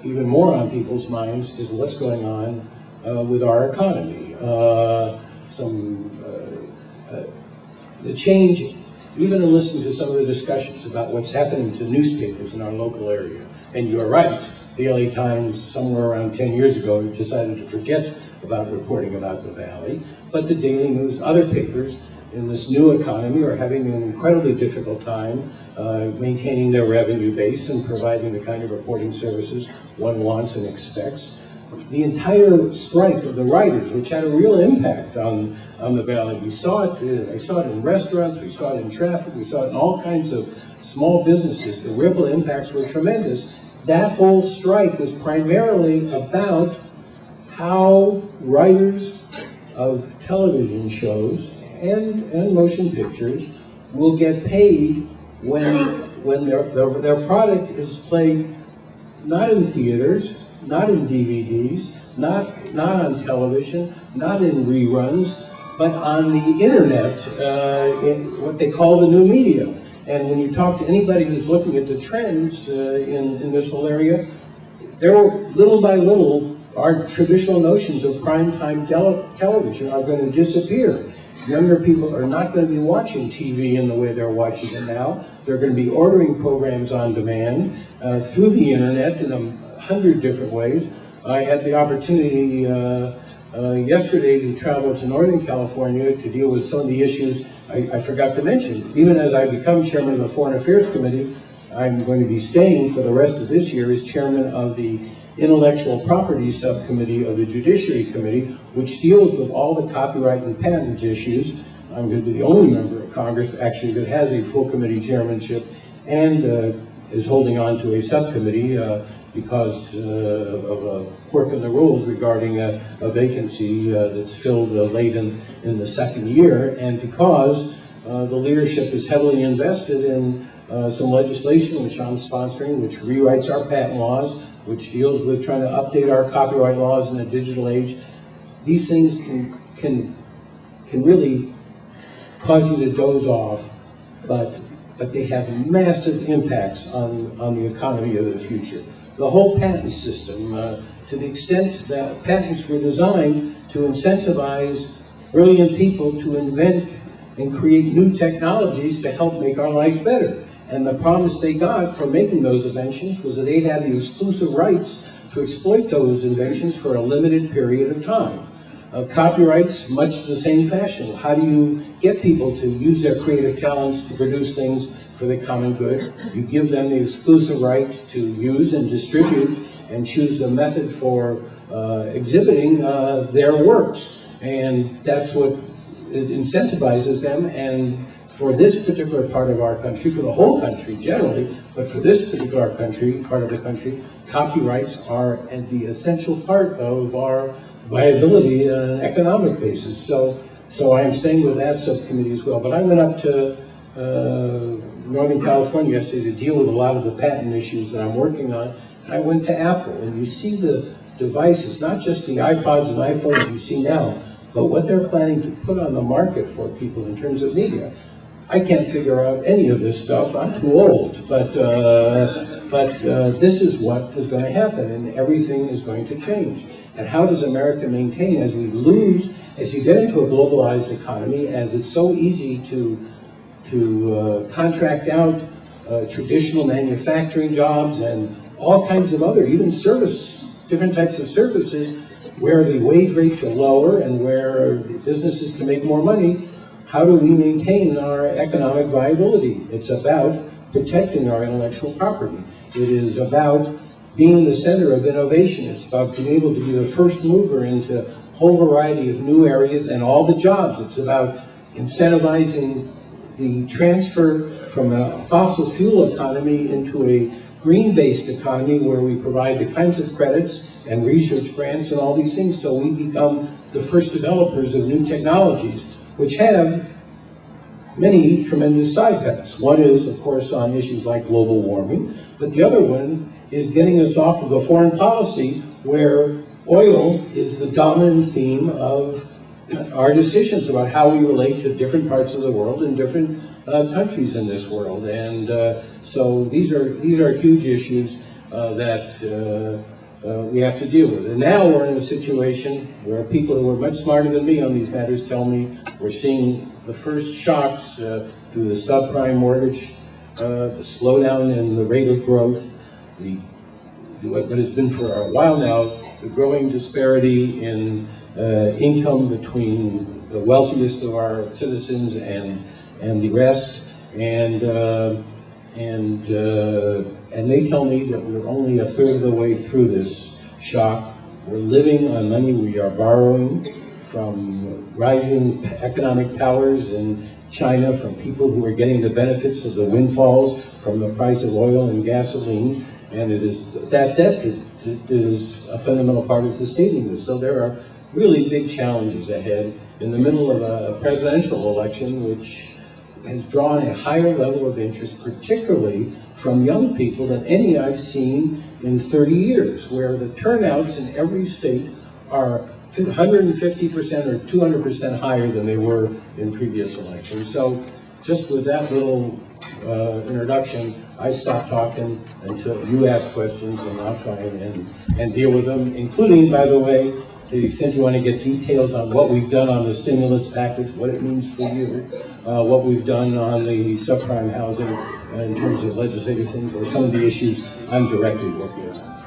even more on people's minds is what's going on with our economy. The change, even in listening to some of the discussions about what's happening to newspapers in our local area. And you're right, the LA Times, somewhere around 10 years ago, decided to forget about reporting about the Valley, but the Daily News, other papers in this new economy are having an incredibly difficult time maintaining their revenue base and providing the kind of reporting services one wants and expects. The entire strike of the writers, which had a real impact on the Valley. We saw it, I saw it in restaurants, we saw it in traffic, we saw it in all kinds of small businesses. The ripple impacts were tremendous. That whole strike was primarily about how writers of television shows and motion pictures will get paid when their product is played not in theaters, not in DVDs, not on television, not in reruns, but on the internet, in what they call the new media. And when you talk to anybody who's looking at the trends in this whole area, there were, little by little, our traditional notions of primetime television are going to disappear. Younger people are not going to be watching TV in the way they're watching it now. They're going to be ordering programs on demand through the internet in 100 different ways. I had the opportunity yesterday to travel to Northern California to deal with some of the issues I forgot to mention. Even as I become chairman of the Foreign Affairs Committee, I'm going to be staying for the rest of this year as chairman of the Intellectual Property Subcommittee of the Judiciary Committee, which deals with all the copyright and patent issues. I'm going to be the only member of Congress, actually, that has a full committee chairmanship and is holding on to a subcommittee because of a quirk in the rules regarding a vacancy that's filled late in the second year, and because the leadership is heavily invested in some legislation which I'm sponsoring, which rewrites our patent laws, which deals with trying to update our copyright laws in the digital age. These things can really cause you to doze off, but they have massive impacts on the economy of the future. The whole patent system, to the extent that patents were designed to incentivize brilliant people to invent and create new technologies to help make our life better. And the promise they got for making those inventions was that they'd have the exclusive rights to exploit those inventions for a limited period of time. Copyrights, much the same fashion. How do you get people to use their creative talents to produce things for the common good? You give them the exclusive right to use and distribute and choose the method for exhibiting their works. And that's what incentivizes them. And for this particular part of our country, for the whole country generally, but for this particular part of the country, copyrights are the essential part of our viability on an economic basis. So I am staying with that subcommittee as well. But I went up to Northern California yesterday to deal with a lot of the patent issues that I'm working on. And I went to Apple, and you see the devices, not just the iPods and iPhones you see now, but what they're planning to put on the market for people in terms of media. I can't figure out any of this stuff. I'm too old, but this is what is going to happen, and everything is going to change. And how does America maintain as we lose, as you get into a globalized economy, as it's so easy to contract out traditional manufacturing jobs and all kinds of other, even different types of services, where the wage rates are lower and where the businesses can make more money. How do we maintain our economic viability? It's about protecting our intellectual property. It is about being the center of innovation. It's about being able to be the first mover into a whole variety of new areas and all the jobs. It's about incentivizing the transfer from a fossil fuel economy into a green-based economy where we provide the kinds of credits and research grants and all these things so we become the first developers of new technologies, which have many tremendous side effects. One is, of course, on issues like global warming, but the other one is getting us off of a foreign policy where oil is the dominant theme of our decisions about how we relate to different parts of the world and different countries in this world. And so these are huge issues. that we have to deal with. And now we're in a situation where people who are much smarter than me on these matters tell me we're seeing the first shocks through the subprime mortgage, the slowdown in the rate of growth, what has been for a while now, the growing disparity in income between the wealthiest of our citizens and the rest, and they tell me that we're only a third of the way through this shock. We're living on money we are borrowing from rising economic powers in China, from people who are getting the benefits of the windfalls from the price of oil and gasoline, and it is that debt that is a fundamental part of sustaining this. So there are really big challenges ahead in the middle of a presidential election, which has drawn a higher level of interest, particularly from young people, than any I've seen in 30 years, where the turnouts in every state are 150% or 200% higher than they were in previous elections. So just with that little introduction, I stop talking until you ask questions, and I'll try and deal with them, including, by the way, to the extent you want to get details on what we've done on the stimulus package, what it means for you, what we've done on the subprime housing in terms of legislative things, or some of the issues I'm directly working on.